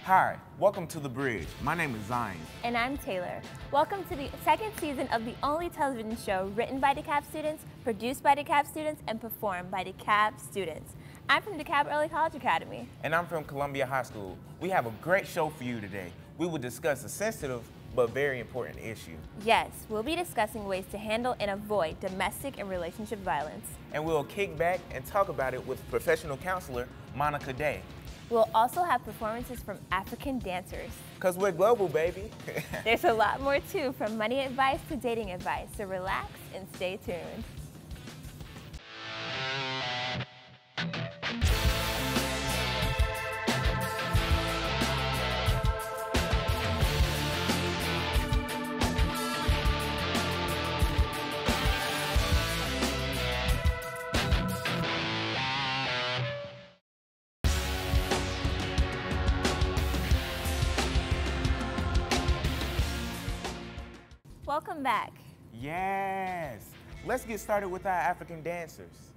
Hi, welcome to The Bridge. My name is Zion. And I'm Taylor. Welcome to the second season of the only television show written by DeKalb students, produced by DeKalb students, and performed by DeKalb students. I'm from DeKalb Early College Academy. And I'm from Columbia High School. We have a great show for you today. We will discuss a sensitive but very important issue. Yes, we'll be discussing ways to handle and avoid domestic and relationship violence. And we'll kick back and talk about it with professional counselor Monica Day. We'll also have performances from African dancers. Because we're global, baby. There's a lot more too, from money advice to dating advice, so relax and stay tuned. Welcome back. Yes. Let's get started with our African dancers.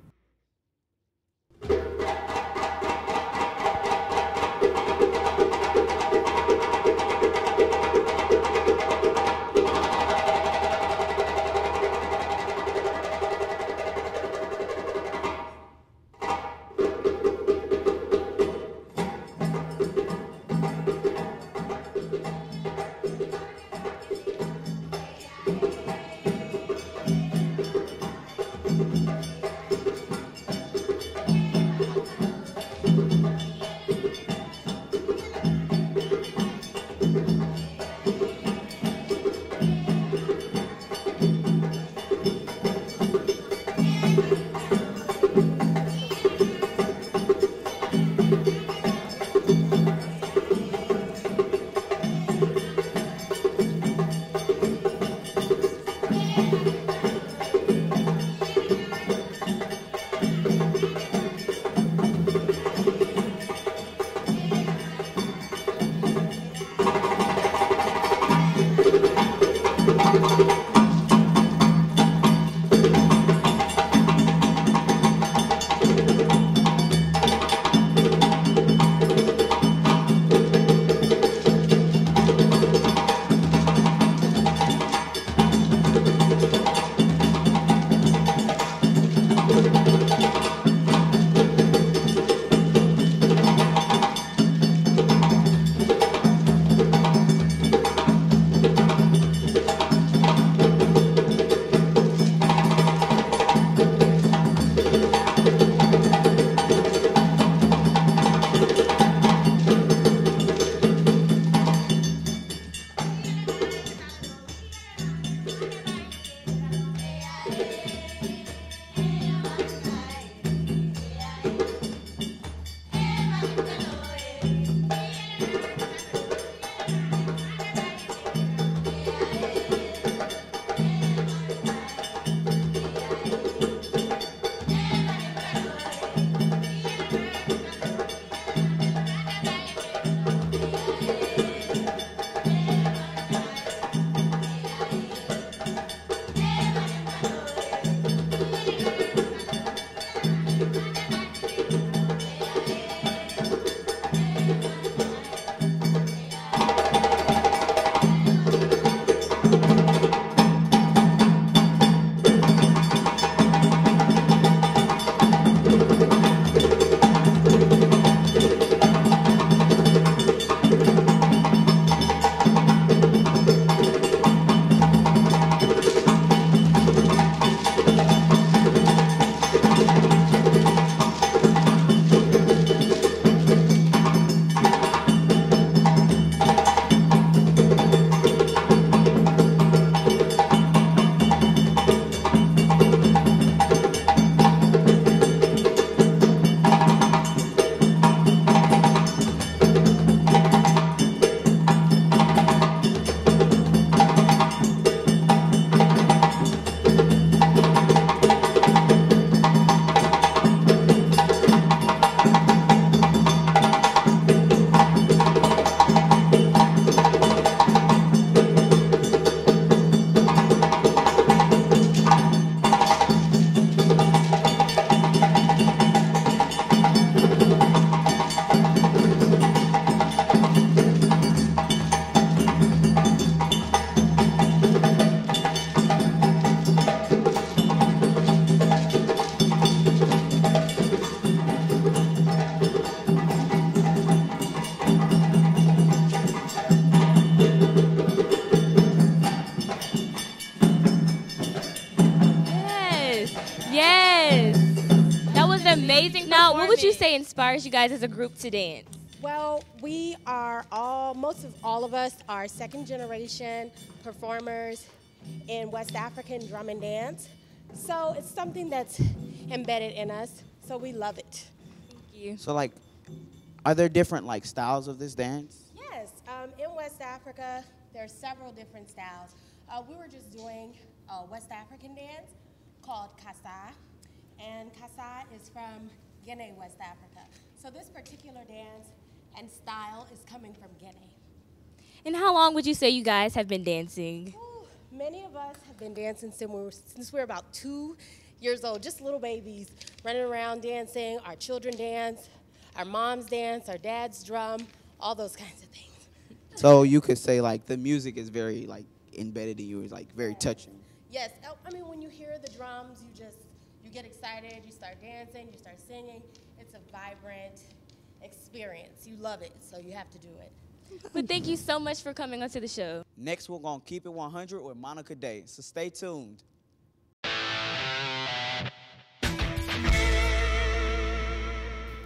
would you say inspires you guys as a group to dance? Well, most of all of us are second generation performers in West African drum and dance. So it's something that's embedded in us, so we love it. Thank you. So like, are there different like styles of this dance? Yes, in West Africa, there are several different styles. We were just doing a West African dance called Kasa, and Kasa is from Guinea, West Africa. So this particular dance and style is coming from Guinea. And how long would you say you guys have been dancing? Ooh, many of us have been dancing since we were about 2 years old, just little babies running around dancing. Our children dance, our moms dance, our dads drum, all those kinds of things. So you could say like the music is very like embedded in you, is like very touching. Yes, I mean when you hear the drums, you get excited, you start dancing, you start singing. It's a vibrant experience. You love it, so you have to do it. But thank you so much for coming onto the show. Next, we're gonna keep it 100 with Monica Day. So stay tuned.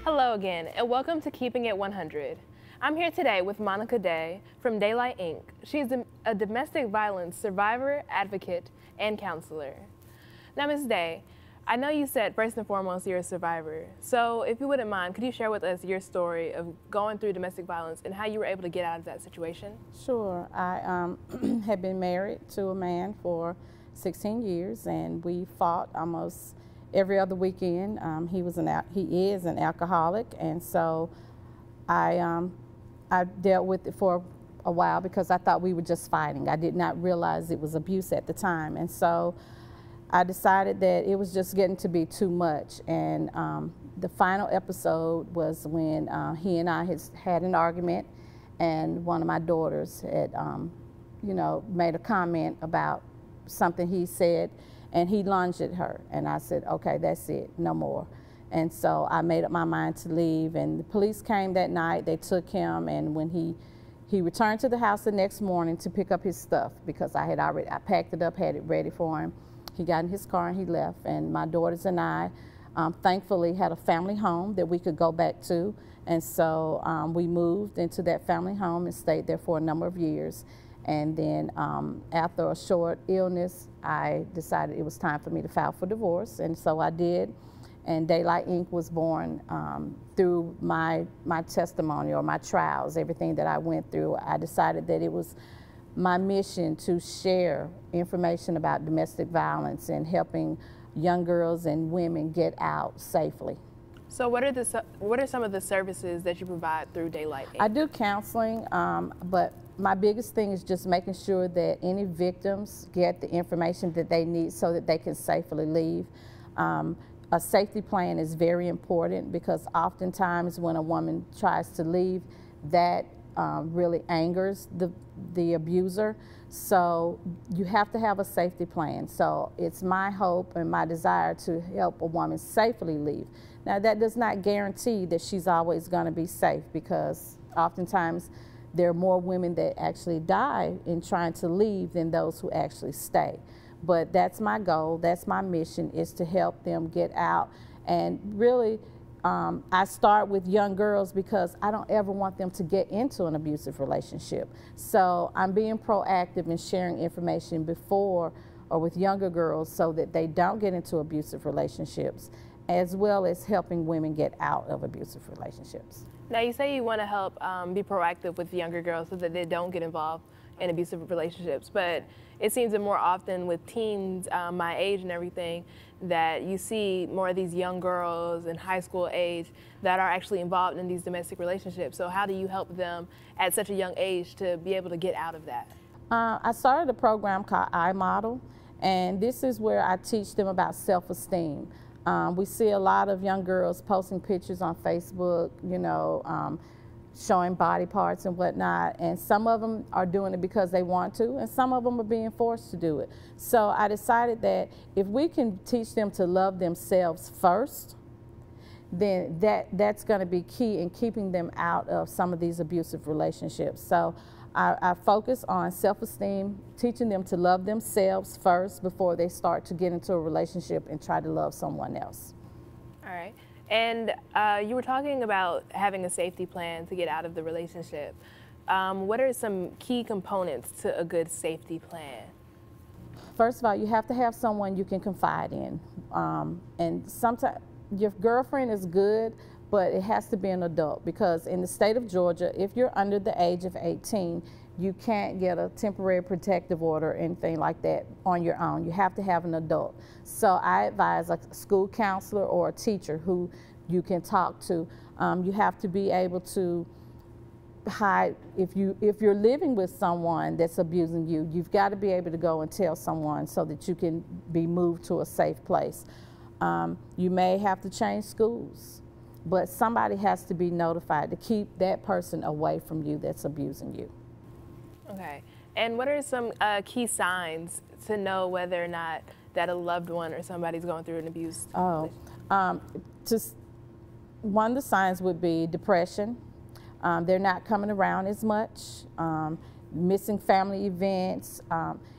Hello again, and welcome to Keeping It 100. I'm here today with Monica Day from Daylight Inc. She's a domestic violence survivor, advocate, and counselor. Now, Ms. Day, I know you said first and foremost you're a survivor. So if you wouldn't mind, could you share with us your story of going through domestic violence and how you were able to get out of that situation? Sure. I had been married to a man for 16 years, and we fought almost every other weekend. He is an alcoholic, and so I dealt with it for a while because I thought we were just fighting. I did not realize it was abuse at the time, and so I decided that it was just getting to be too much. And the final episode was when he and I had an argument, and one of my daughters had, made a comment about something he said, and he lunged at her. And I said, okay, that's it, no more. And so I made up my mind to leave, and the police came that night. They took him, and when he returned to the house the next morning to pick up his stuff, because I packed it up, had it ready for him. He got in his car and he left, and my daughters and I thankfully had a family home that we could go back to, and so we moved into that family home and stayed there for a number of years. And then after a short illness, I decided it was time for me to file for divorce, and so I did. And Daylight Inc. was born through my testimony or my trials, everything that I went through. I decided that it was my mission to share information about domestic violence and helping young girls and women get out safely. So what are some of the services that you provide through Daylight Inc.? I do counseling, but my biggest thing is just making sure that any victims get the information that they need so that they can safely leave. A safety plan is very important because oftentimes when a woman tries to leave, that really angers the abuser. So you have to have a safety plan. So it's my hope and my desire to help a woman safely leave. Now that does not guarantee that she's always going to be safe, because oftentimes there are more women that actually die in trying to leave than those who actually stay. But that's my goal, that's my mission, is to help them get out. And really, I start with young girls because I don't ever want them to get into an abusive relationship. So I'm being proactive in sharing information before or with younger girls so that they don't get into abusive relationships, as well as helping women get out of abusive relationships. Now you say you want to help be proactive with younger girls so that they don't get involved in abusive relationships, but it seems that more often with teens my age and everything, that you see more of these young girls in high school age that are actually involved in these domestic relationships. So how do you help them at such a young age to be able to get out of that? I started a program called iModel, and this is where I teach them about self-esteem. We see a lot of young girls posting pictures on Facebook, showing body parts and whatnot, and some of them are doing it because they want to, and some of them are being forced to do it. So I decided that if we can teach them to love themselves first, then that's going to be key in keeping them out of some of these abusive relationships. So I focus on self-esteem, teaching them to love themselves first before they start to get into a relationship and try to love someone else. All right. And you were talking about having a safety plan to get out of the relationship. What are some key components to a good safety plan? First of all, you have to have someone you can confide in. And sometimes your girlfriend is good, but it has to be an adult, because in the state of Georgia, if you're under the age of 18, you can't get a temporary protective order or anything like that on your own. You have to have an adult. So I advise a school counselor or a teacher who you can talk to. You have to be able to hide, if you're living with someone that's abusing you, you've got to be able to go and tell someone so that you can be moved to a safe place. You may have to change schools, but somebody has to be notified to keep that person away from you that's abusing you. Okay. And what are some key signs to know whether or not that a loved one or somebody's going through an abuse? Just one of the signs would be depression. They're not coming around as much, missing family events.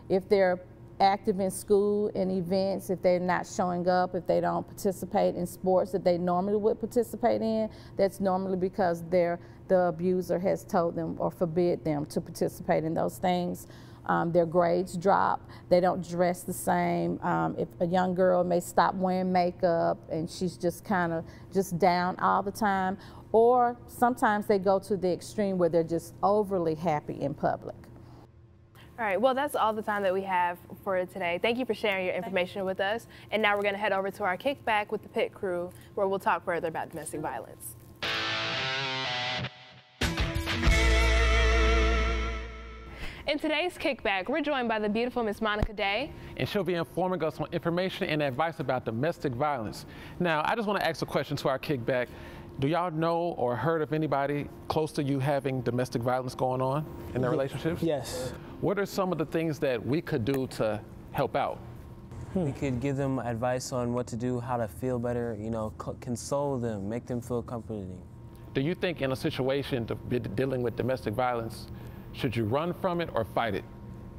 If they're active in school and events, if they're not showing up, if they don't participate in sports that they normally would participate in, that's normally because the abuser has told them or forbid them to participate in those things. Their grades drop, they don't dress the same. If a young girl may stop wearing makeup and she's just kind of just down all the time, or sometimes they go to the extreme where they're just overly happy in public. All right, well, that's all the time that we have for today. Thank you for sharing your information with us. And now we're going to head over to our kickback with the pit crew, where we'll talk further about domestic violence. In today's kickback, we're joined by the beautiful Miss Monica Day. And she'll be informing us on information and advice about domestic violence. Now, I just want to ask a question to our kickback. Do y'all know or heard of anybody close to you having domestic violence going on in their relationships? Yes. What are some of the things that we could do to help out? We could give them advice on what to do, how to feel better, you know, console them, make them feel comforting. Do you think in a situation dealing with domestic violence, should you run from it or fight it?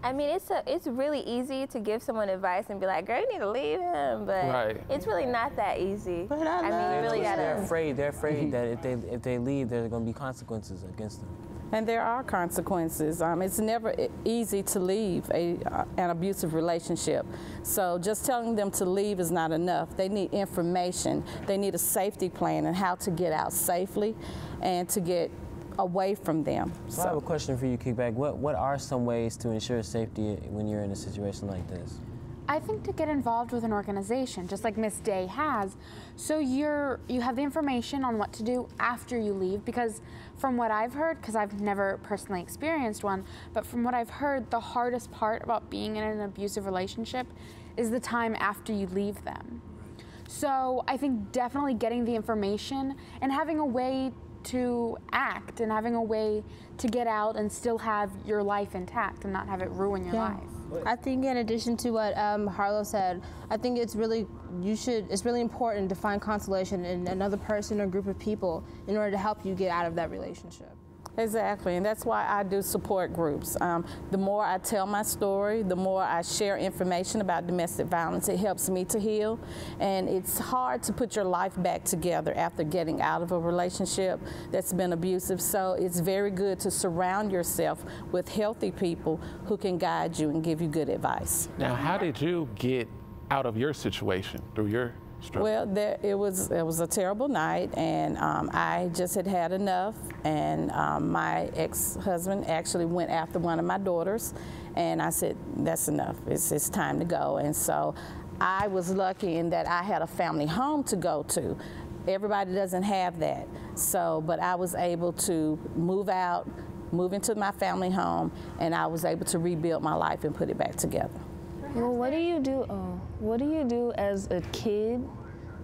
I mean, it's really easy to give someone advice and be like, girl, you need to leave him, but it's really not that easy. But I mean, you really gotta. They're afraid that if they leave, there are going to be consequences against them. And there are consequences. It's never easy to leave an abusive relationship. So just telling them to leave is not enough. They need information. They need a safety plan and how to get out safely and to get away from them. So I have a question for you, Kickback. What are some ways to ensure safety when you're in a situation like this? I think to get involved with an organization, just like Miss Day has, so you have the information on what to do after you leave, because from what I've heard, because I've never personally experienced one, but from what I've heard, the hardest part about being in an abusive relationship is the time after you leave them. So I think definitely getting the information and having a way to act and having a way to get out and still have your life intact and not have it ruin your life. I think in addition to what Harlow said, I think it's really important to find consolation in another person or group of people in order to help you get out of that relationship. Exactly, and that's why I do support groups. The more I tell my story, the more I share information about domestic violence, it helps me to heal. And it's hard to put your life back together after getting out of a relationship that's been abusive. So it's very good to surround yourself with healthy people who can guide you and give you good advice. Now, how did you get out of your situation through your struggle? Well, it was a terrible night, and I just had enough, and my ex-husband actually went after one of my daughters, and I said, that's enough, it's time to go. And so I was lucky in that I had a family home to go to. Everybody doesn't have that, so, but I was able to move into my family home, and I was able to rebuild my life and put it back together. Well, what do you do? What do you do as a kid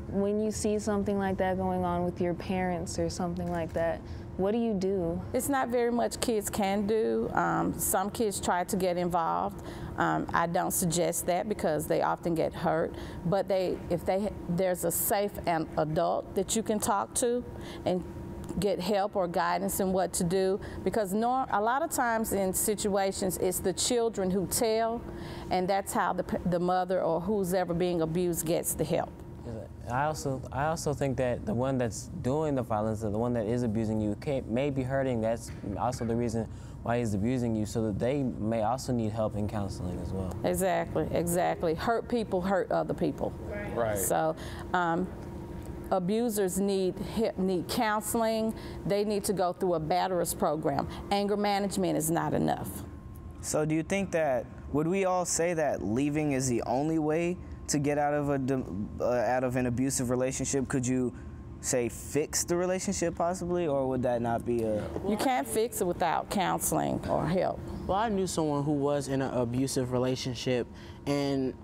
when you see something like that going on with your parents or something like that? What do you do? It's not very much kids can do. Some kids try to get involved. I don't suggest that because they often get hurt. But there's a safe adult that you can talk to and get help or guidance in what to do, because a lot of times in situations it's the children who tell, and that's how the mother or who's ever being abused gets the help. I also think that the one that's doing the violence, or the one that is abusing you, may be hurting. That's also the reason why he's abusing you, so that they may also need help in counseling as well. Exactly, exactly. Hurt people hurt other people. Right. So abusers need counseling. They need to go through a batterers program. Anger management is not enough. So do you think that, would we all say that leaving is the only way to get out of an abusive relationship? Could you say fix the relationship possibly, or would that not be a... You can't fix it without counseling or help. Well, I knew someone who was in an abusive relationship, and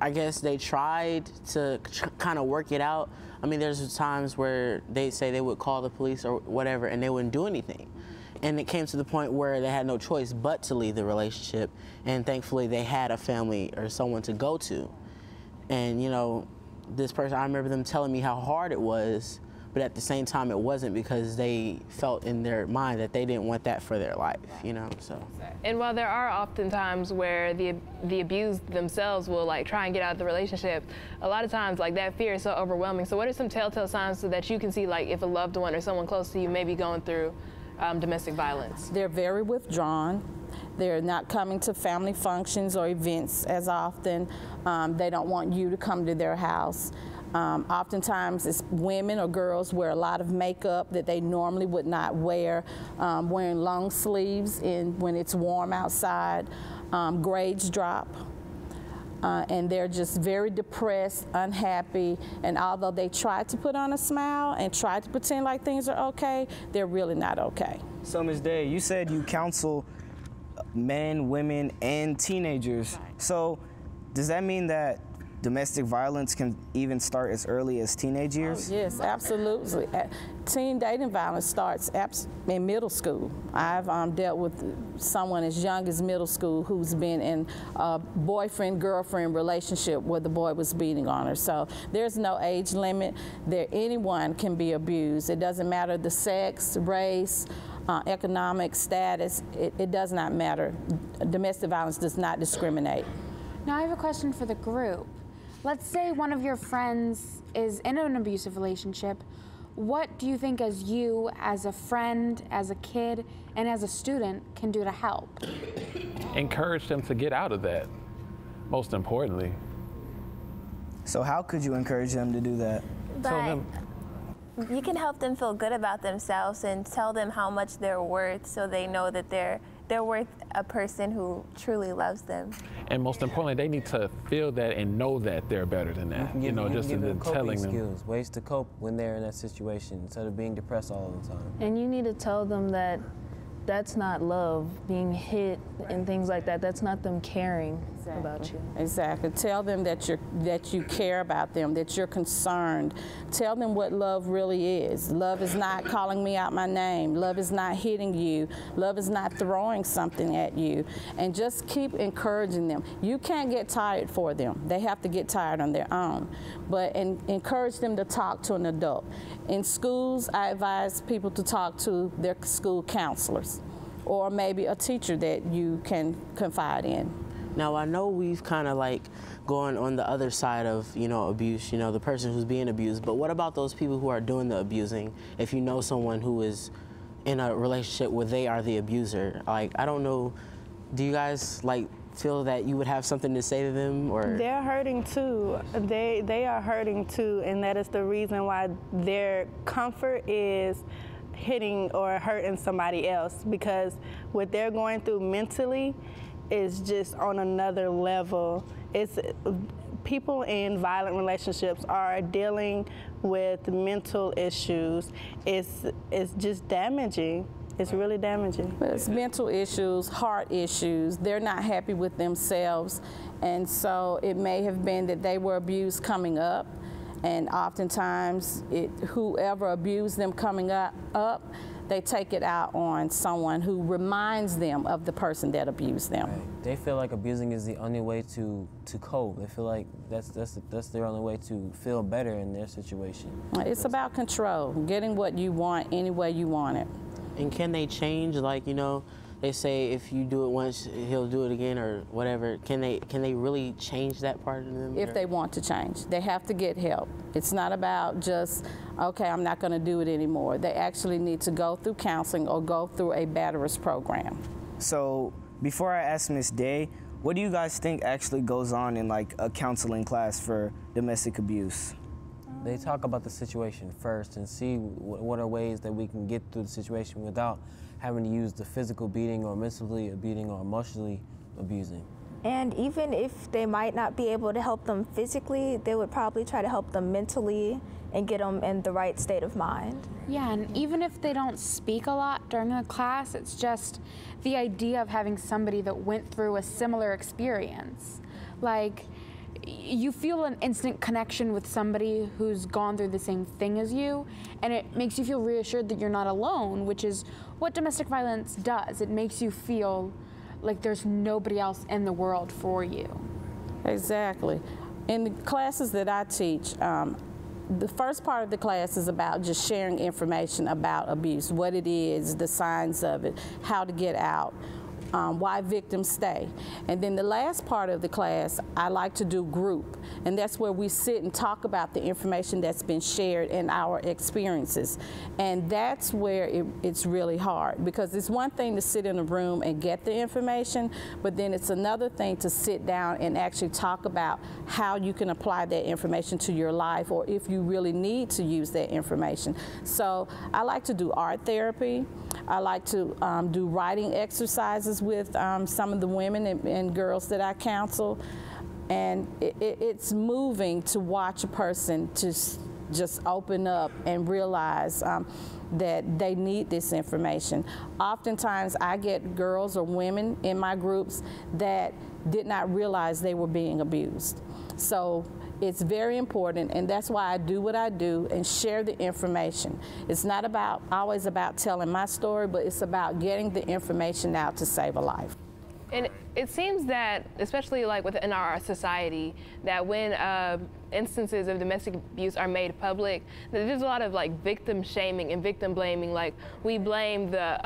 I guess they tried to kind of work it out. I mean, there's times where they say they would call the police or whatever, and they wouldn't do anything. And it came to the point where they had no choice but to leave the relationship, and thankfully they had a family or someone to go to. And, you know, this person, I remember them telling me how hard it was, but at the same time it wasn't, because they felt in their mind that they didn't want that for their life, you know, so. And while there are often times where the abused themselves will like try and get out of the relationship, a lot of times like that fear is so overwhelming. So what are some telltale signs so that you can see like if a loved one or someone close to you may be going through domestic violence? They're very withdrawn. They're not coming to family functions or events as often. They don't want you to come to their house. Oftentimes it's women or girls wear a lot of makeup that they normally would not wear, wearing long sleeves when it's warm outside. Grades drop. And they're just very depressed, unhappy, and although they try to put on a smile and try to pretend like things are okay, they're really not okay. So Ms. Day, you said you counsel men, women, and teenagers. So does that mean that domestic violence can even start as early as teenage years? Oh, yes, absolutely. Teen dating violence starts in middle school. I've dealt with someone as young as middle school who's been in a boyfriend-girlfriend relationship where the boy was beating on her. So there's no age limit. Anyone can be abused. It doesn't matter the sex, race, economic status. It does not matter. Domestic violence does not discriminate. Now I have a question for the group. Let's say one of your friends is in an abusive relationship. What do you think as you, as a friend, as a kid, and as a student can do to help? Encourage them to get out of that, most importantly. So how could you encourage them to do that? But you can help them feel good about themselves and tell them how much they're worth so they know that they're worth a person who truly loves them. And most importantly, they need to feel that and know that they're better than that. You know, just give them telling them skills, ways to cope when they're in that situation instead of being depressed all the time. And you need to tell them that that's not love, being hit and things like that. That's not them caring about you. Exactly. Tell them that you care about them, that you're concerned. Tell them what love really is. Love is not calling me out my name. Love is not hitting you. Love is not throwing something at you. And just keep encouraging them. You can't get tired for them. They have to get tired on their own. But encourage them to talk to an adult. In schools, I advise people to talk to their school counselors or maybe a teacher that you can confide in. Now, I know we've kind of like gone on the other side of, you know, abuse, you know, the person who's being abused, but what about those people who are doing the abusing? If you know someone who is in a relationship where they are the abuser, like, I don't know, do you guys like feel that you would have something to say to them, or? They're hurting too. They are hurting too, and that is the reason why their comfort is hitting or hurting somebody else, because what they're going through mentally is just on another level. It's people in violent relationships are dealing with mental issues. It's just damaging. It's really damaging. But it's mental issues, heart issues. They're not happy with themselves, and so it may have been that they were abused coming up, and oftentimes whoever abused them coming up, they take it out on someone who reminds them of the person that abused them. Right. They feel like abusing is the only way to cope. They feel like that's their only way to feel better in their situation. It's about control, getting what you want any way you want it. And can they change, like, you know, they say if you do it once, he'll do it again or whatever. Can they really change that part of them? If they want to change, they have to get help. It's not about just, okay, I'm not going to do it anymore. They actually need to go through counseling or go through a batterers program. So before I ask Ms. Day, what do you guys think actually goes on in like a counseling class for domestic abuse? They talk about the situation first and see what are ways that we can get through the situation without having to use the physical beating or mentally beating or emotionally abusing. And even if they might not be able to help them physically, they would probably try to help them mentally and get them in the right state of mind. Yeah, and even if they don't speak a lot during a class, it's just the idea of having somebody that went through a similar experience. Like, you feel an instant connection with somebody who's gone through the same thing as you, and it makes you feel reassured that you're not alone, which is what domestic violence does. It makes you feel like there's nobody else in the world for you. Exactly. In the classes that I teach, the first part of the class is about just sharing information about abuse, what it is, the signs of it, how to get out, why victims stay. And then the last part of the class, I like to do group, and that's where we sit and talk about the information that's been shared and our experiences. And that's where it's really hard, because it's one thing to sit in a room and get the information, but then it's another thing to sit down and actually talk about how you can apply that information to your life, or if you really need to use that information. So I like to do art therapy. I like to do writing exercises with some of the women and girls that I counsel. And it's moving to watch a person just open up and realize that they need this information. Oftentimes I get girls or women in my groups that did not realize they were being abused. So it's very important, and that's why I do what I do and share the information. It's not always about telling my story, but it's about getting the information out to save a life. And it seems that, especially like within our society, that when instances of domestic abuse are made public, that there's a lot of like victim shaming and victim blaming. Like, we blame the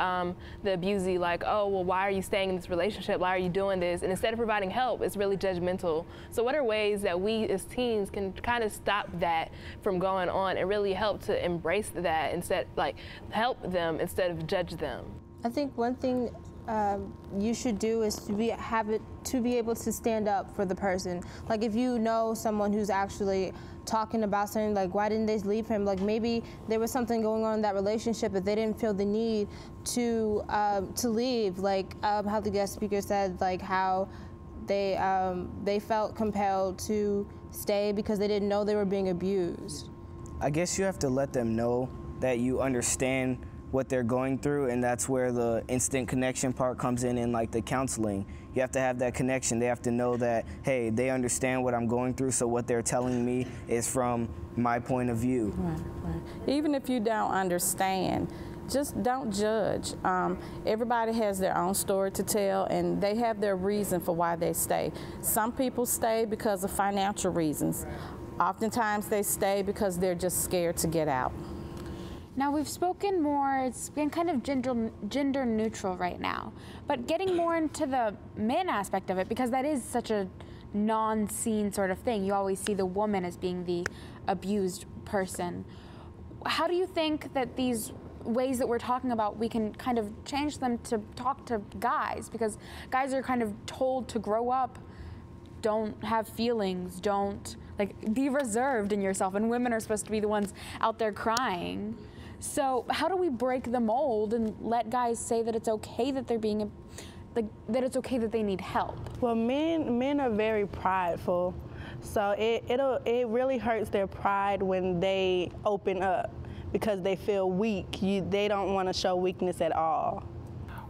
abusee, like, oh, well, why are you staying in this relationship? Why are you doing this? And instead of providing help, it's really judgmental. So what are ways that we as teens can kind of stop that from going on and really help to embrace that instead, like help them instead of judge them? I think one thing you should do is to be able to stand up for the person. Like, if you know someone who's actually talking about something, like, why didn't they leave him? Like, maybe there was something going on in that relationship that they didn't feel the need to leave. Like how the guest speaker said, like how they felt compelled to stay because they didn't know they were being abused. I guess you have to let them know that you understand what they're going through, and that's where the instant connection part comes in like the counseling. You have to have that connection. They have to know that, hey, they understand what I'm going through, so what they're telling me is from my point of view. Right. Even if you don't understand, just don't judge. Everybody has their own story to tell, and they have their reason for why they stay. Some people stay because of financial reasons. Oftentimes they stay because they're just scared to get out. Now, we've spoken more, it's been kind of gender neutral right now, but getting more into the men aspect of it, because that is such a non-seen sort of thing. You always see the woman as being the abused person. How do you think that these ways that we're talking about, we can kind of change them to talk to guys? Because guys are kind of told to grow up, don't have feelings, don't, like, be reserved in yourself, and women are supposed to be the ones out there crying. So how do we break the mold and let guys say that it's okay that they're being, that it's okay that they need help? Well, men are very prideful, so it really hurts their pride when they open up because they feel weak. They don't want to show weakness at all.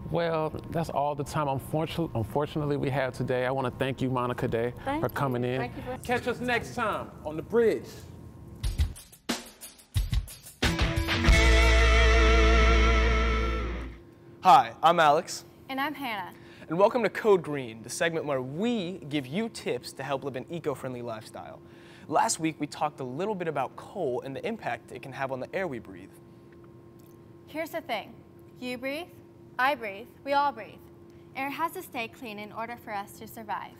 Well, that's all the time, unfortunately, we have today. I want to thank you, Monica Day, for coming in. Thank you for Catch us next time on The Bridge. Hi, I'm Alex. And I'm Hannah. And welcome to Code Green, the segment where we give you tips to help live an eco-friendly lifestyle. Last week, we talked a little bit about coal and the impact it can have on the air we breathe. Here's the thing. You breathe, I breathe. We all breathe. Air has to stay clean in order for us to survive.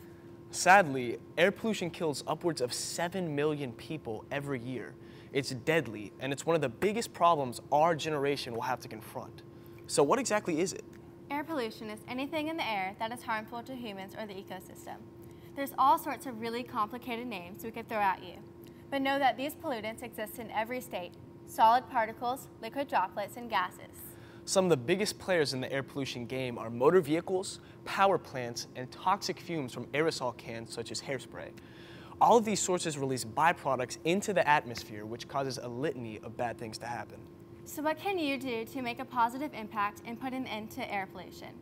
Sadly, air pollution kills upwards of 7 million people every year. It's deadly, and it's one of the biggest problems our generation will have to confront. So what exactly is it? Air pollution is anything in the air that is harmful to humans or the ecosystem. There's all sorts of really complicated names we could throw at you. But know that these pollutants exist in every state: solid particles, liquid droplets, and gases. Some of the biggest players in the air pollution game are motor vehicles, power plants, and toxic fumes from aerosol cans such as hairspray. All of these sources release byproducts into the atmosphere, which causes a litany of bad things to happen. So what can you do to make a positive impact and put an end to air pollution?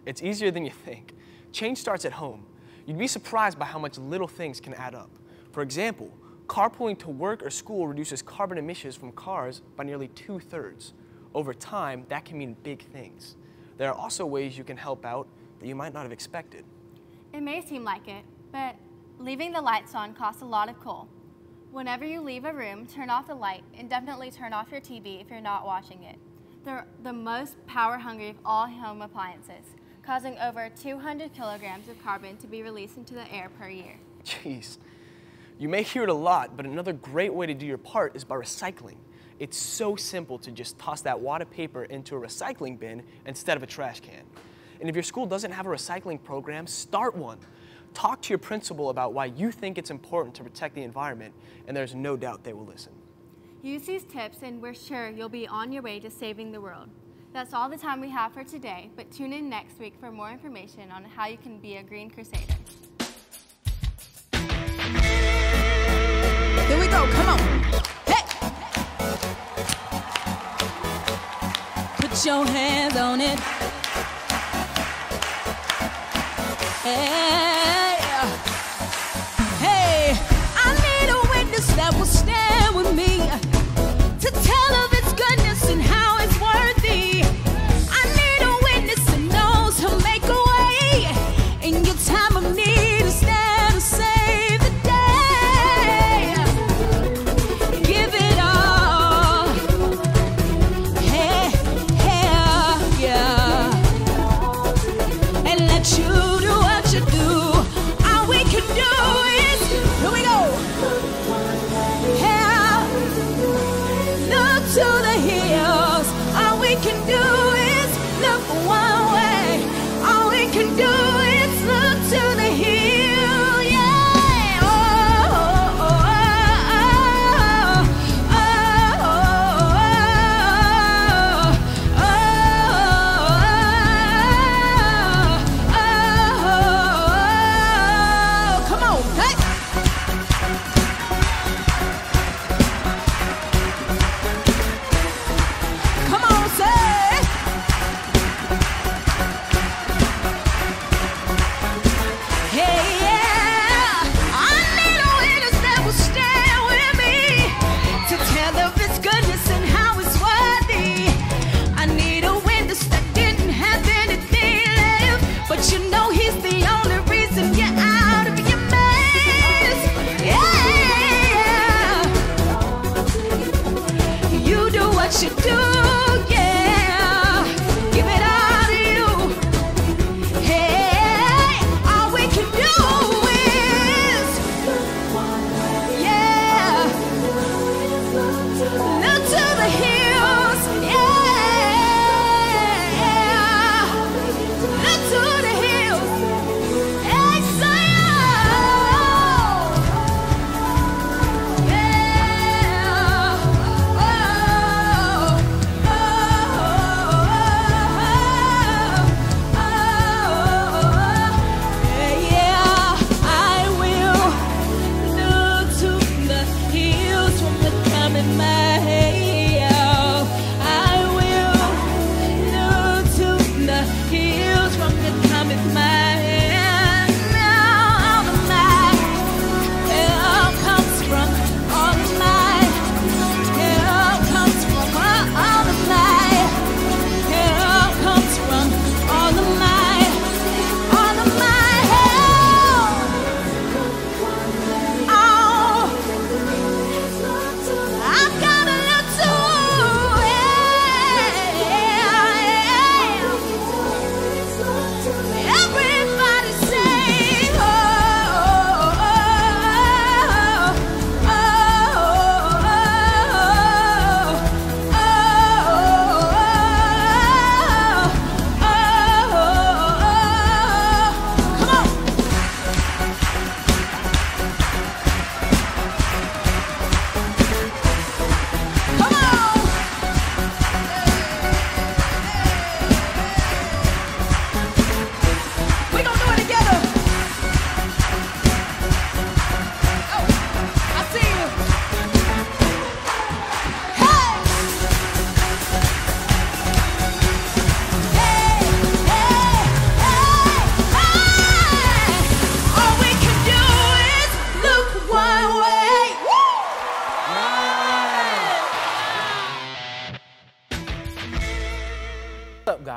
It's easier than you think. Change starts at home. You'd be surprised by how much little things can add up. For example, carpooling to work or school reduces carbon emissions from cars by nearly 2/3. Over time, that can mean big things. There are also ways you can help out that you might not have expected. It may seem like it, but leaving the lights on costs a lot of coal. Whenever you leave a room, turn off the light and definitely turn off your TV if you're not watching it. They're the most power-hungry of all home appliances, causing over 200 kilograms of carbon to be released into the air per year. Jeez. You may hear it a lot, but another great way to do your part is by recycling. It's so simple to just toss that wad of paper into a recycling bin instead of a trash can. And if your school doesn't have a recycling program, start one. Talk to your principal about why you think it's important to protect the environment, and there's no doubt they will listen. Use these tips and we're sure you'll be on your way to saving the world. That's all the time we have for today, but tune in next week for more information on how you can be a Green Crusader. Here we go, come on. Hey! Put your hands on it. Hey, hey, I need a witness that will stand with me to tell of its goodness and how it's worthy. I need a witness that knows he'll make a way in your time of need to stand to save the day. Give it all. Hey, hey, yeah. And let you do what you do.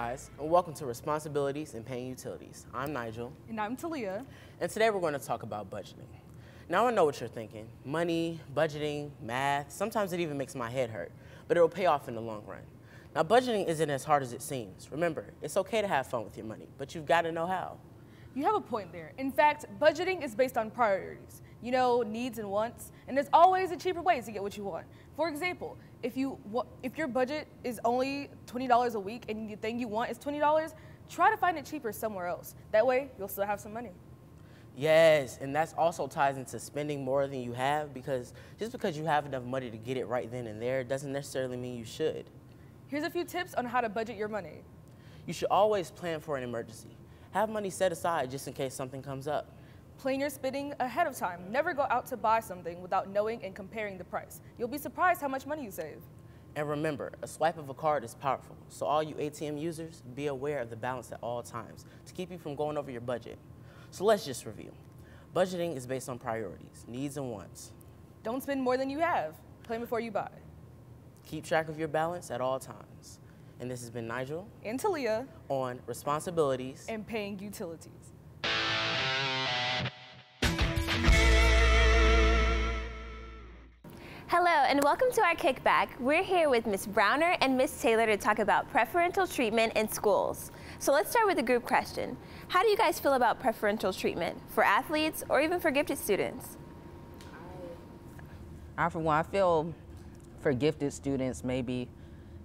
guys, and welcome to Responsibilities and Paying Utilities. I'm Nigel. And I'm Talia. And today we're going to talk about budgeting. Now I know what you're thinking. Money, budgeting, math, sometimes it even makes my head hurt, but it'll pay off in the long run. Now budgeting isn't as hard as it seems. Remember, it's okay to have fun with your money, but you've got to know how. You have a point there. In fact, budgeting is based on priorities. You know, needs and wants, and there's always a cheaper way to get what you want. For example, if your budget is only $20 a week and the thing you want is $20, try to find it cheaper somewhere else. That way, you'll still have some money. Yes, and that also ties into spending more than you have, because just because you have enough money to get it right then and there doesn't necessarily mean you should. Here's a few tips on how to budget your money. You should always plan for an emergency. Have money set aside just in case something comes up. Plan your spending ahead of time. Never go out to buy something without knowing and comparing the price. You'll be surprised how much money you save. And remember, a swipe of a card is powerful, so all you ATM users, be aware of the balance at all times to keep you from going over your budget. So let's just review. Budgeting is based on priorities, needs and wants. Don't spend more than you have. Plan before you buy. Keep track of your balance at all times. And this has been Nigel and Talia on Responsibilities and Paying Utilities. Hello and welcome to our kickback. We're here with Ms. Browner and Ms. Taylor to talk about preferential treatment in schools. So let's start with a group question. How do you guys feel about preferential treatment for athletes or even for gifted students? For one, I feel for gifted students maybe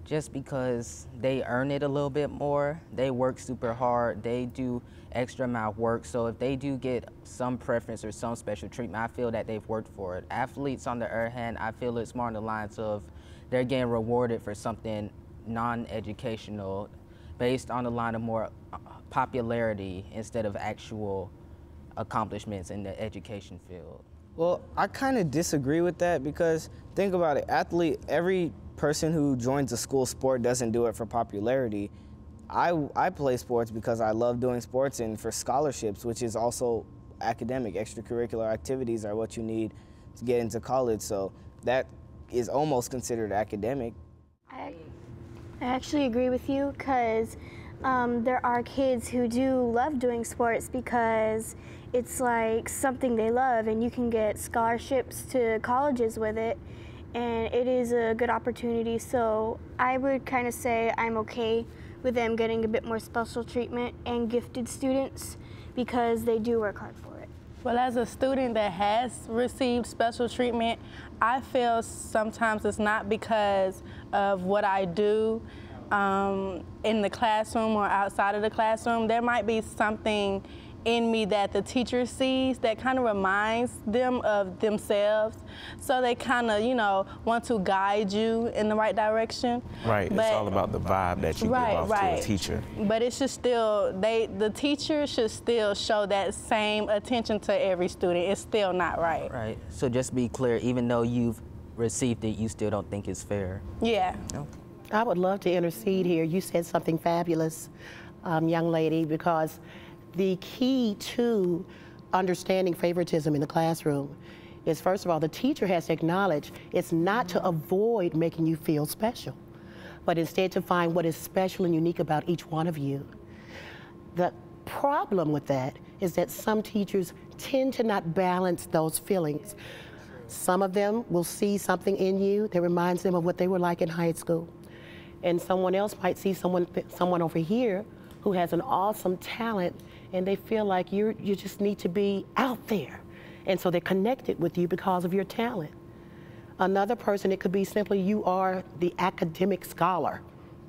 just because they earn it a little bit more. They work super hard, they do extra amount of work, so if they do get some preference or some special treatment, I feel that they've worked for it. Athletes, on the other hand, I feel it's more on the lines of they're getting rewarded for something non-educational based on the line of more popularity instead of actual accomplishments in the education field. Well, I kind of disagree with that because think about it, every person who joins a school sport doesn't do it for popularity. I play sports because I love doing sports and for scholarships, which is also academic. Extracurricular activities are what you need to get into college, so that is almost considered academic. I actually agree with you because there are kids who do love doing sports because it's like something they love and you can get scholarships to colleges with it, and it is a good opportunity. So I would kind of say I'm okay with them getting a bit more special treatment and gifted students because they do work hard for it. Well, as a student that has received special treatment, I feel sometimes it's not because of what I do in the classroom or outside of the classroom. There might be something in me that the teacher sees that kind of reminds them of themselves. So they kind of, you know, want to guide you in the right direction. Right, it's all about the vibe that you give off to a teacher. But it should still, the teacher should still show that same attention to every student. It's still not right. Right, so just be clear, even though you've received it, you still don't think it's fair. Yeah. Okay. I would love to intercede here. You said something fabulous, young lady, because the key to understanding favoritism in the classroom is, first of all, the teacher has to acknowledge it's not to avoid making you feel special, but instead to find what is special and unique about each one of you. The problem with that is that some teachers tend to not balance those feelings. Some of them will see something in you that reminds them of what they were like in high school. And someone else might see someone over here who has an awesome talent, and they feel like you just need to be out there. And so they're connected with you because of your talent. Another person, it could be simply you are the academic scholar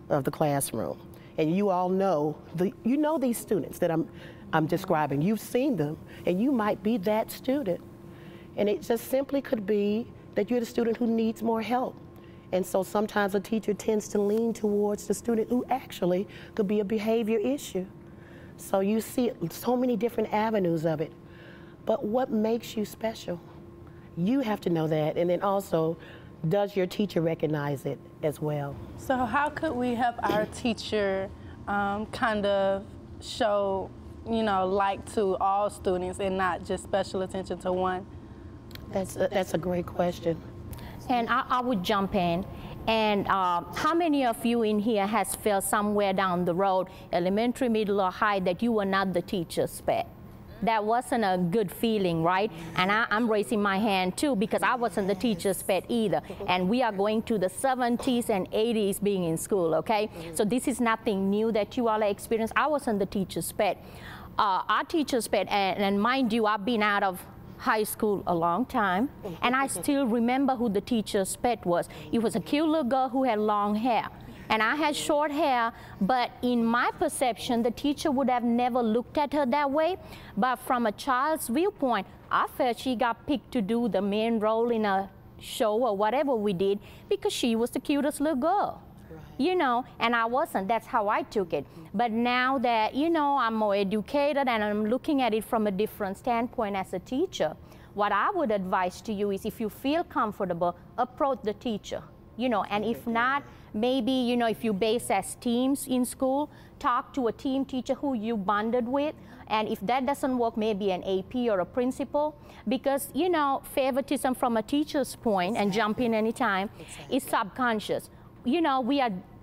of the classroom. And you all know, you know these students that I'm describing. You've seen them, and you might be that student. And it just simply could be that you're the student who needs more help. And so sometimes a teacher tends to lean towards the student who actually could be a behavior issue. So you see so many different avenues of it. But what makes you special? You have to know that. And then also, does your teacher recognize it as well? So how could we help our teacher kind of show, you know, like to all students and not just special attention to one? That's a great question. And I would jump in. And how many of you in here has felt somewhere down the road, elementary, middle, or high, that you were not the teacher's pet? That wasn't a good feeling, right? And I'm raising my hand too, because I wasn't the teacher's pet either. And we are going to the 70s and 80s being in school, okay? So this is nothing new that you all experienced. I wasn't the teacher's pet. Our teacher's pet, and mind you, I've been out of high school a long time, and I still remember who the teacher's pet was. It was a cute little girl who had long hair. And I had short hair, but in my perception, the teacher would have never looked at her that way. But from a child's viewpoint, I felt she got picked to do the main role in a show or whatever we did because she was the cutest little girl. You know, and I wasn't. That's how I took it. But now that, you know, I'm more educated and I'm looking at it from a different standpoint as a teacher, what I would advise to you is if you feel comfortable, approach the teacher. You know, and if not, maybe, you know, if you base as teams in school, talk to a team teacher who you bonded with. And if that doesn't work, maybe an AP or a principal. Because, you know, favoritism from a teacher's point, and jump in anytime, is subconscious. You know,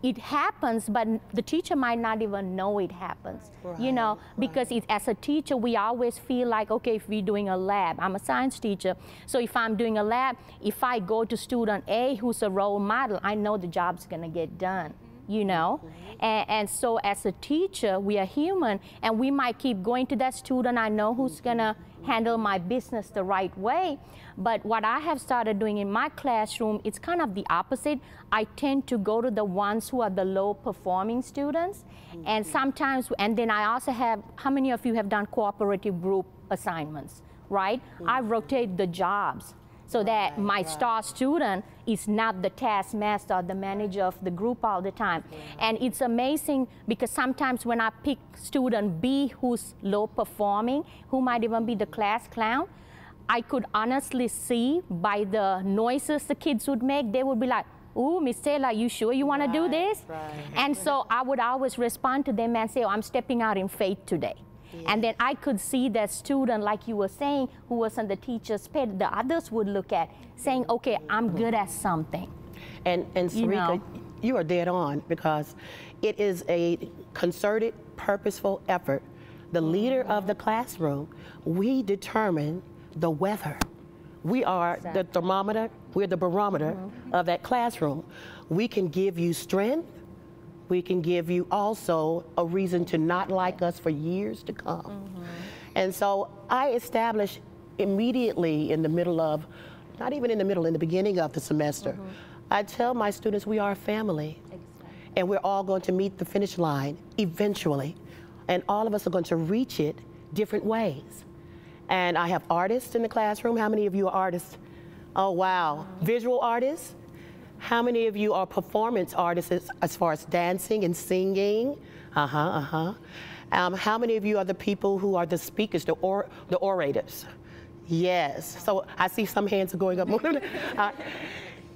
it happens, but the teacher might not even know it happens, you know, because as a teacher, we always feel like, okay, if we're doing a lab, I'm a science teacher, so if I'm doing a lab, if I go to student A who's a role model, I know the job's gonna get done, you know? And so as a teacher, we are human, and we might keep going to that student I know who's gonna handle my business the right way. But what I have started doing in my classroom, it's kind of the opposite. I tend to go to the ones who are the low performing students. And sometimes, and then I also have, how many of you have done cooperative group assignments, right? I rotate the jobs so that my star student is not the taskmaster or the manager of the group all the time. And it's amazing because sometimes when I pick student B who's low performing, who might even be the class clown, I could honestly see by the noises the kids would make, they would be like, ooh, Miss Taylor, you sure you want to do this? And so I would always respond to them and say, oh, I'm stepping out in faith today. And then I could see that student, like you were saying, who wasn't the teacher's pet, the others would look at, saying, okay, I'm good at something. And Sarika, you are dead on, because it is a concerted, purposeful effort. The leader of the classroom, we determine the weather. We are the thermometer, we're the barometer of that classroom. We can give you strength. We can give you also a reason to not like us for years to come. And so I established immediately in the middle of, not even in the middle, in the beginning of the semester, I tell my students we are a family. And we're all going to meet the finish line eventually. And all of us are going to reach it different ways. And I have artists in the classroom. How many of you are artists? Oh, wow. Visual artists? How many of you are performance artists as far as dancing and singing? How many of you are the people who are the speakers, the orators? Yes. So I see some hands are going up.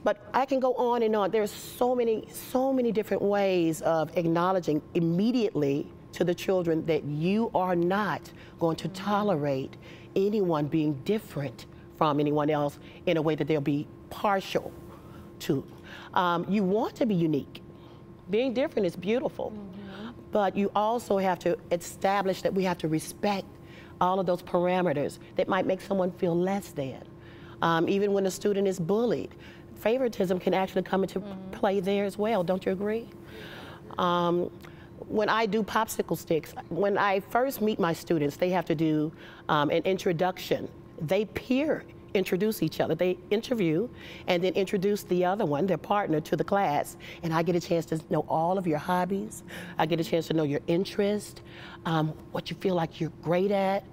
But I can go on and on. There's so many different ways of acknowledging immediately to the children that you are not going to tolerate anyone being different from anyone else in a way that they'll be partial to. You want to be unique. Being different is beautiful, but you also have to establish that we have to respect all of those parameters that might make someone feel less than. Even when a student is bullied, favoritism can actually come into play there as well. Don't you agree? When I do popsicle sticks, when I first meet my students, they have to do an introduction. They peer introduce each other. They interview and then introduce the other one, their partner, to the class. And I get a chance to know all of your hobbies. I get a chance to know your interest, what you feel like you're great at,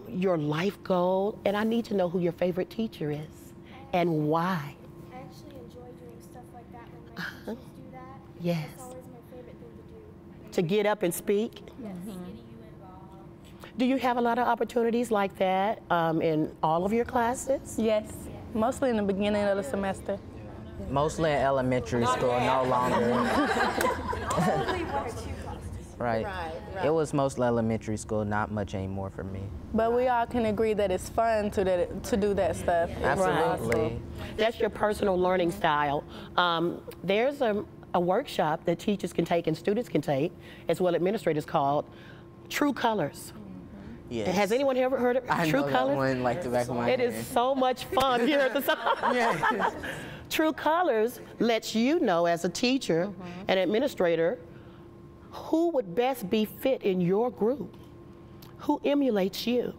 your life goal. And I need to know who your favorite teacher is and why. I actually enjoy doing stuff like that when my teachers do that. Yes. It's always my favorite thing to do. To get up and speak? Yes. Do you have a lot of opportunities like that in all of your classes? Yes, mostly in the beginning of the semester. Mostly in elementary school, no longer. Only one or two classes. right? It was mostly elementary school, not much anymore for me. But we all can agree that it's fun to do that stuff. Absolutely. That's your personal learning style. There's a workshop that teachers can take and students can take, as well administrators, called True Colors. Yes. Has anyone ever heard of True know Colors? That one like the back of my It hand. is so much fun. You heard the song? Yeah. True Colors lets you know as a teacher and administrator who would best be fit in your group, who emulates you.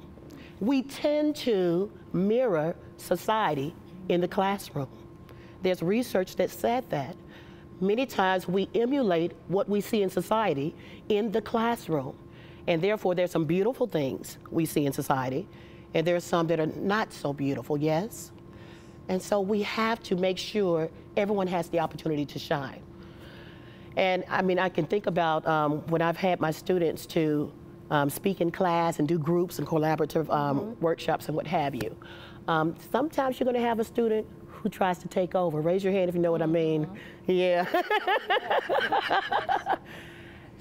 We tend to mirror society in the classroom. There's research that said that. Many times we emulate what we see in society in the classroom. And therefore, there's some beautiful things we see in society, and there's some that are not so beautiful, yes? And so we have to make sure everyone has the opportunity to shine. And I mean, I can think about when I've had my students to speak in class and do groups and collaborative workshops and what have you. Sometimes you're gonna have a student who tries to take over. Raise your hand if you know what I mean. Yeah.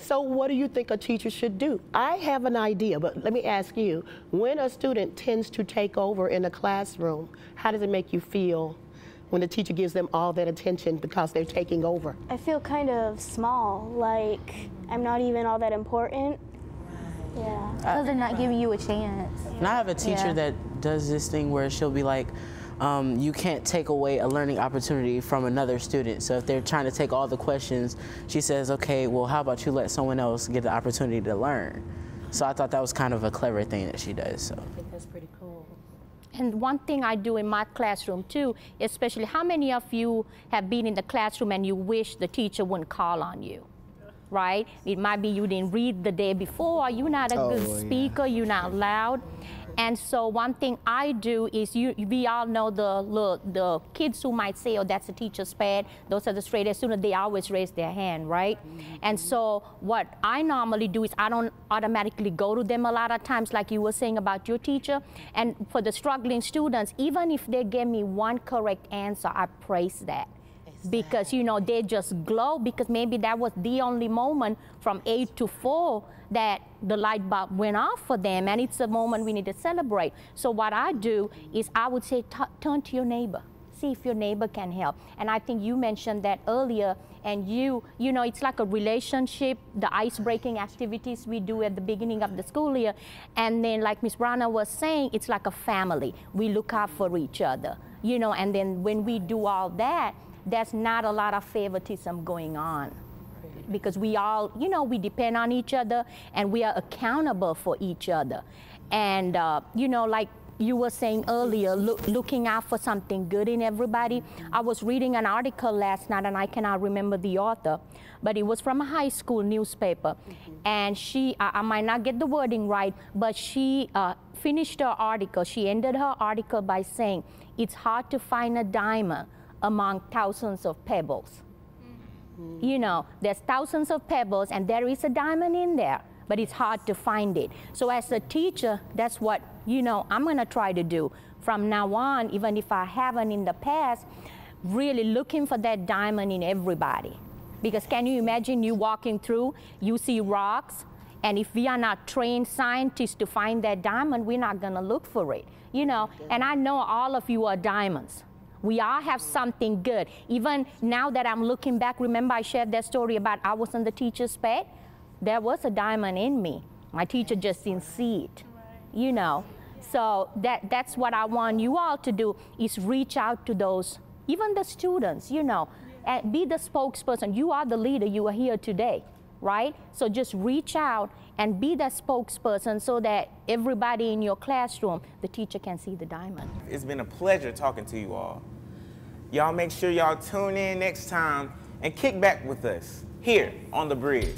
So what do you think a teacher should do? I have an idea, but let me ask you, when a student tends to take over in a classroom, how does it make you feel when the teacher gives them all that attention because they're taking over? I feel kind of small, like I'm not even all that important. Yeah. Because they're not giving you a chance. And I have a teacher that does this thing where she'll be like, you can't take away a learning opportunity from another student. So if they're trying to take all the questions, she says, okay, well, how about you let someone else get the opportunity to learn? So I thought that was kind of a clever thing that she does. So I think that's pretty cool. And one thing I do in my classroom too, especially how many of you have been in the classroom and you wish the teacher wouldn't call on you? Right? It might be you didn't read the day before, or you're not a good speaker, you're not loud. And so one thing I do is, we all know the kids who might say, oh, that's the teacher's pet, those are the straight A students, they always raise their hand, right? And so what I normally do is I don't automatically go to them a lot of times, like you were saying about your teacher. And for the struggling students, even if they give me one correct answer, I praise that. Because, you know, they just glow because maybe that was the only moment from 8 to 4 that the light bulb went off for them, and it's a moment we need to celebrate. So what I do is I would say, turn to your neighbor, see if your neighbor can help. And I think you mentioned that earlier, and you know, it's like a relationship, the ice-breaking activities we do at the beginning of the school year. And then like Ms. Browner was saying, it's like a family. We look out for each other, you know, and then when we do all that, there's not a lot of favoritism going on. Because we all, you know, we depend on each other and we are accountable for each other. And, you know, like you were saying earlier, looking out for something good in everybody. I was reading an article last night and I cannot remember the author, but it was from a high school newspaper. And she, I might not get the wording right, but she finished her article. She ended her article by saying, it's hard to find a diamond among thousands of pebbles. You know, there's thousands of pebbles and there is a diamond in there, but it's hard to find it. So as a teacher, that's what, you know, I'm gonna try to do. From now on, even if I haven't in the past, really looking for that diamond in everybody. Because can you imagine you walking through, you see rocks, and if we are not trained scientists to find that diamond, we're not gonna look for it, you know? And I know all of you are diamonds. We all have something good. Even now that I'm looking back, remember I shared that story about I wasn't the teacher's pet? There was a diamond in me. My teacher just didn't see it, you know? So that's what I want you all to do, is reach out to those, even the students, you know, and be the spokesperson. You are the leader, you are here today, right? So just reach out and be that spokesperson so that everybody in your classroom, the teacher can see the diamond. It's been a pleasure talking to you all. Y'all make sure y'all tune in next time and kick back with us here on The Bridge.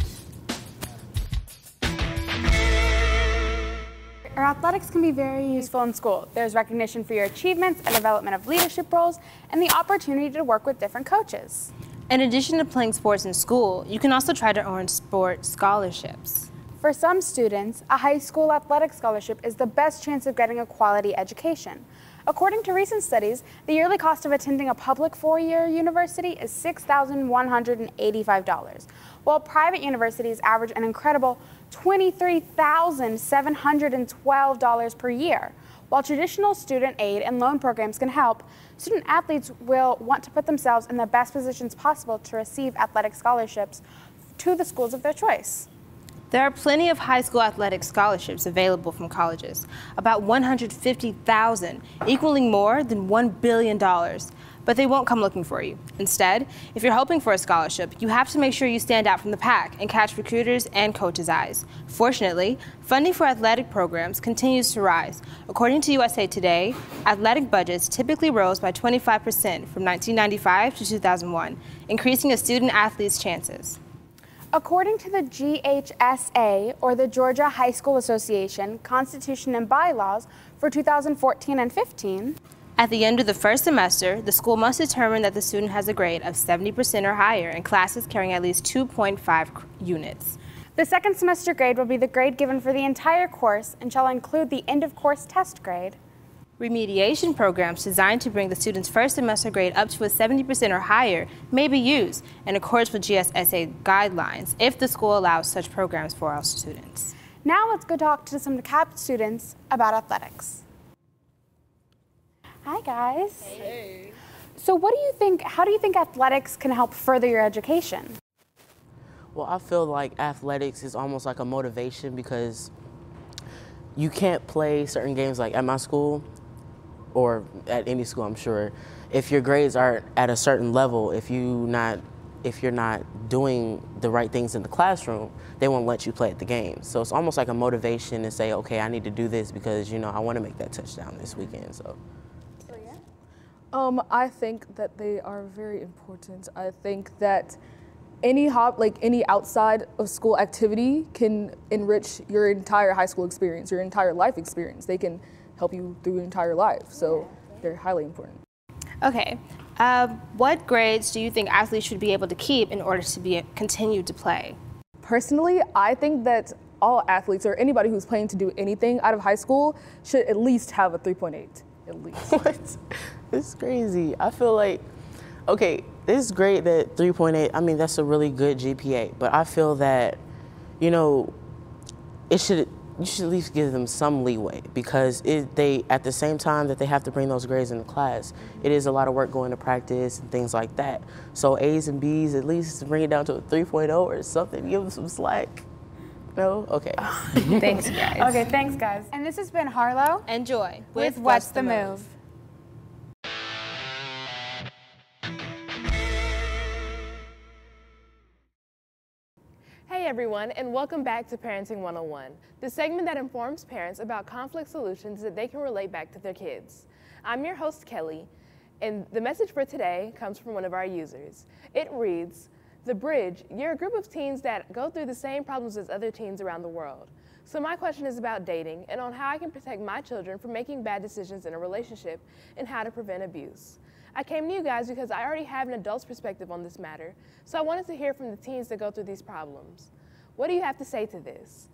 Our athletics can be very useful in school. There's recognition for your achievements, a development of leadership roles, and the opportunity to work with different coaches. In addition to playing sports in school, you can also try to earn sport scholarships. For some students, a high school athletic scholarship is the best chance of getting a quality education. According to recent studies, the yearly cost of attending a public four-year university is $6,185, while private universities average an incredible $23,712 per year. While traditional student aid and loan programs can help, student athletes will want to put themselves in the best positions possible to receive athletic scholarships to the schools of their choice. There are plenty of high school athletic scholarships available from colleges, about 150,000, equaling more than $1 billion. But they won't come looking for you. Instead, if you're hoping for a scholarship, you have to make sure you stand out from the pack and catch recruiters and coaches' eyes. Fortunately, funding for athletic programs continues to rise. According to USA Today, athletic budgets typically rose by 25% from 1995 to 2001, increasing a student athlete's chances. According to the GHSA, or the Georgia High School Association, Constitution and Bylaws for 2014 and 15, at the end of the first semester, the school must determine that the student has a grade of 70% or higher in classes carrying at least 2.5 units. The second semester grade will be the grade given for the entire course and shall include the end-of-course test grade. Remediation programs designed to bring the student's first semester grade up to a 70% or higher may be used in accordance with GSSA guidelines if the school allows such programs for our students. Now let's go talk to some DeKalb students about athletics. Hi guys. Hey. So how do you think athletics can help further your education? Well, I feel like athletics is almost like a motivation because you can't play certain games like at my school or at any school, I'm sure. If your grades are at a certain level, if you're not doing the right things in the classroom, they won't let you play at the game. So it's almost like a motivation to say, okay, I need to do this because, I want to make that touchdown this weekend. So. I think that they are very important. I think that any outside of school activity can enrich your entire high school experience, your entire life experience. They can help you through your entire life, so they're highly important. Okay, what grades do you think athletes should be able to keep in order to continue to play? Personally, I think that all athletes or anybody who's planning to do anything out of high school should at least have a 3.8, at least. What? This is crazy. I feel like, okay, it's great that 3.8, I mean, that's a really good GPA, but I feel that, you should at least give them some leeway because at the same time that they have to bring those grades into class, it is a lot of work going to practice and things like that. So A's and B's, at least bring it down to a 3.0 or something, give them some slack. No? Okay. Thanks, guys. Okay, thanks, guys. And this has been Harlow and Joy with What's the Move? Hey everyone, and welcome back to Parenting 101, the segment that informs parents about conflict solutions that they can relate back to their kids. I'm your host, Kelly, and the message for today comes from one of our users. It reads, "The Bridge, you're a group of teens that go through the same problems as other teens around the world. So my question is about dating and on how I can protect my children from making bad decisions in a relationship and how to prevent abuse. I came to you guys because I already have an adult's perspective on this matter, so I wanted to hear from the teens that go through these problems. What do you have to say to this?"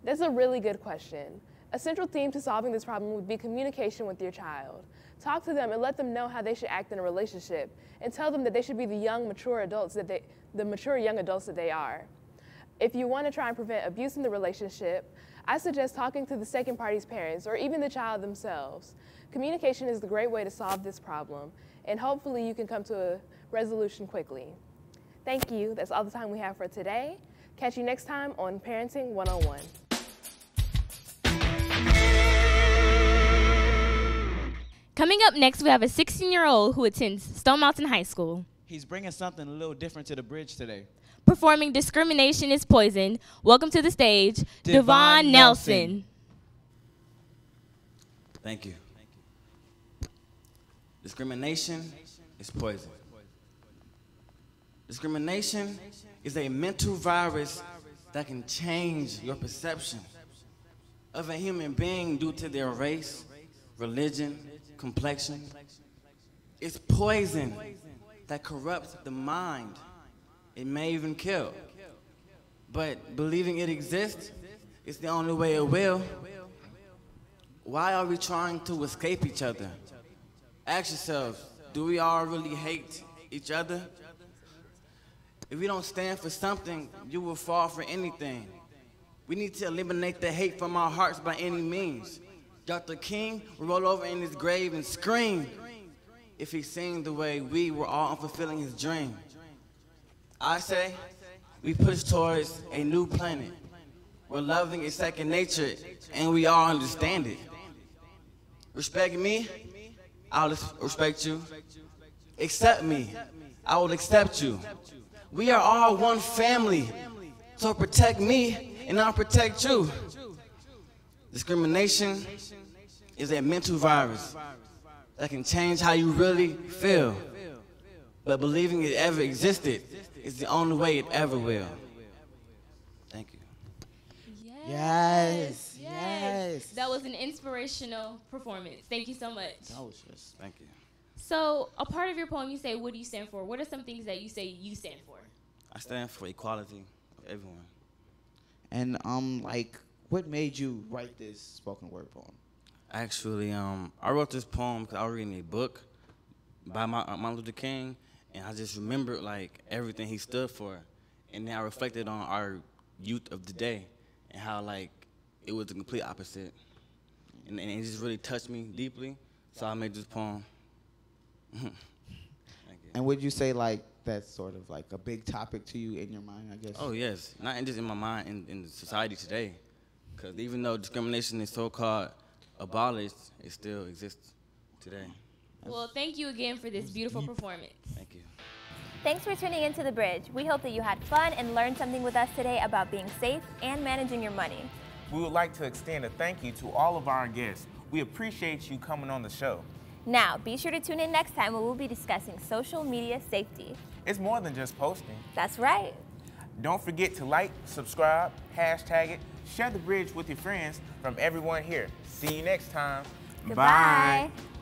That's a really good question. A central theme to solving this problem would be communication with your child. Talk to them and let them know how they should act in a relationship, and tell them that they should be the mature young adults that they are. If you want to try and prevent abuse in the relationship, I suggest talking to the second party's parents or even the child themselves. Communication is the great way to solve this problem, and hopefully you can come to a resolution quickly. Thank you. That's all the time we have for today. Catch you next time on Parenting 101. Coming up next, we have a 16-year-old who attends Stone Mountain High School. He's bringing something a little different to the bridge today. Performing Discrimination is Poison. Welcome to the stage, Devon Nelson. Thank you. Discrimination is poison. Discrimination is a mental virus that can change your perception of a human being due to their race, religion, complexion. It's poison that corrupts the mind. It may even kill. But believing it exists is the only way it will. Why are we trying to escape each other? Ask yourselves, do we all really hate each other? If we don't stand for something, you will fall for anything. We need to eliminate the hate from our hearts by any means. Dr. King will roll over in his grave and scream if he seen the way we were all unfulfilling his dream. I say we push towards a new planet where loving is second nature and we all understand it. Respect me, I'll respect you. Accept me, I will accept you. We are all one family, so protect me and I'll protect you. Discrimination is a mental virus that can change how you really feel. But believing it ever existed is the only way it ever will. Thank you. Yes. That was an inspirational performance. Thank you so much. That was just, thank you. So, a part of your poem, you say, what do you stand for? What are some things that you say you stand for? I stand for equality of everyone. And like, what made you write this spoken word poem? Actually, I wrote this poem because I was reading a book by Martin Luther King, and I just remembered like everything he stood for, and then I reflected on our youth of today and how like it was the complete opposite, and it just really touched me deeply. So I made this poem. And would you say like that's sort of like a big topic to you in your mind, I guess? Oh yes, not just in my mind, in society today, because even though discrimination is so-called abolished, it still exists today. Well, thank you again for this beautiful performance. Thank you. Thanks for tuning into The Bridge. We hope that you had fun and learned something with us today about being safe and managing your money. We would like to extend a thank you to all of our guests. We appreciate you coming on the show. Now, be sure to tune in next time when we'll be discussing social media safety. It's more than just posting. That's right. Don't forget to like, subscribe, hashtag it, share The Bridge with your friends. From everyone here, see you next time. Goodbye. Bye.